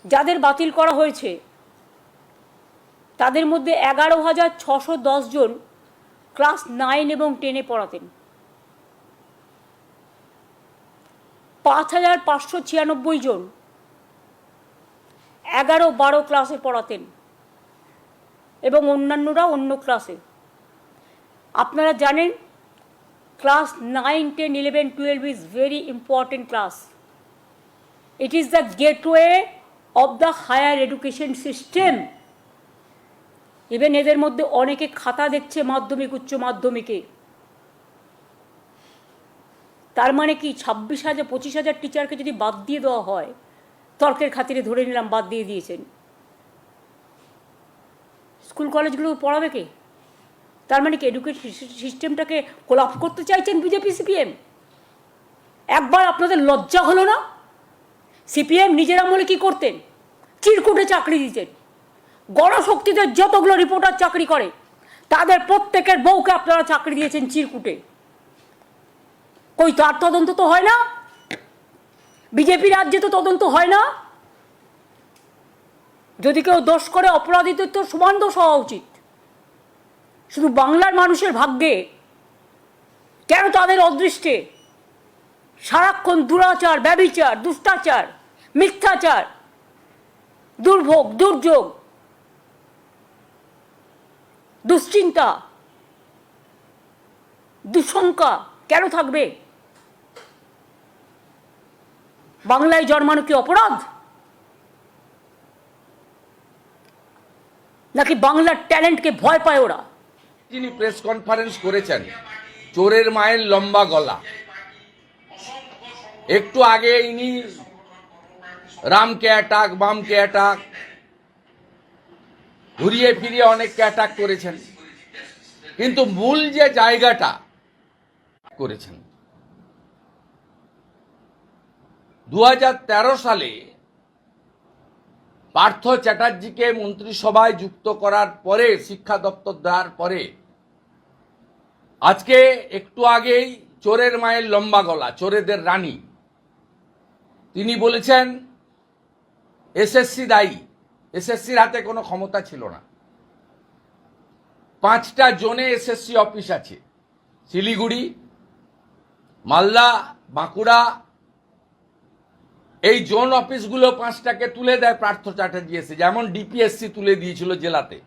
যাদের বাতিল করা হয়েছে তাদের মধ্যে 11,610 জন ক্লাস 9 এবং 10-এ পড়াতেন। 5,596 জন 11-12 ক্লাসে পড়াতেন এবং অন্যান্যরা অন্য ক্লাসে। আপনারা জানেন class 9, 10, 11, 12 is very important class. It is the gateway of the higher education system. Even এদের মধ্যে অনেকে খাতা দেখছে মাধ্যমিক উচ্চ মাধ্যমিকে। তার মানে কি 26,000 25,000 টিচারকে যদি বাদ দিয়ে দেওয়া হয়, তর্কের খাতিরে ধরে নিলাম বাদ দিয়ে দিয়েছেন, স্কুল কলেজগুলো পড়াবে কে? তার মানে কি এডুকেশন সিস্টেমটাকে কোলাপস করতে চাইছেন বিজেপি সিপিএম? একবার আপনাদের লজ্জা হলো না? সিপিএম নিজের আমলে কি করতেন? চিরকুটে চাকরি দিতেন। গণশক্তিতে যতগুলো রিপোর্টার চাকরি করে তাদের প্রত্যেকের বউকে আপনারা চাকরি দিয়েছেন চিরকুটে। কই তার তদন্ত তো হয় না? বিজেপি রাজ্যে তো তদন্ত হয় না। যদি কেউ দোষ করে অপরাধীদের তো সমান দোষ হওয়া উচিত। শুধু বাংলার মানুষের ভাগ্যে কেন তাদের অদৃষ্টে সারাক্ষণ দুরাচার, ব্যভিচার, দুষ্টাচার, মিথ্যাচার, দুর্ভোগ, দুর্যোগ, দুশ্চিন্তা, দুঃশঙ্কা কেন থাকবে? বাংলায় জন্মানো কি অপরাধ? নাকি বাংলার ট্যালেন্টকে ভয় পায় ওরা? যিনি প্রেস কনফারেন্স করেছেন, চোরের মায়ের লম্বা গলা, একটু আগে ইনি রামকে অ্যাটাক, বামকে অ্যাটাক, ঘুরিয়ে ফিরিয়ে অনেককে অ্যাটাক করেছেন, কিন্তু মূল যে জায়গাটা করেছেন 2013 সালে পার্থ চ্যাটার্জিকে মন্ত্রিসভায় যুক্ত করার পরে, শিক্ষা দপ্তর দেওয়ার পরে, আজকে একটু আগেই চোরের মায়ের লম্বা গলা, চোরেদের রানী, তিনি বলেছেন এসএসসি দায়ী। এসএসসির হাতে কোনো ক্ষমতা ছিল না। 5টা জোনে এসএসসি অফিস আছে, শিলিগুড়ি, মালদা, বাঁকুড়া। এই জোন অফিসগুলো 5টাকে তুলে দেয় পার্থ চ্যাটার্জি এসে, যেমন ডিপিএসসি তুলে দিয়েছিল জেলাতে।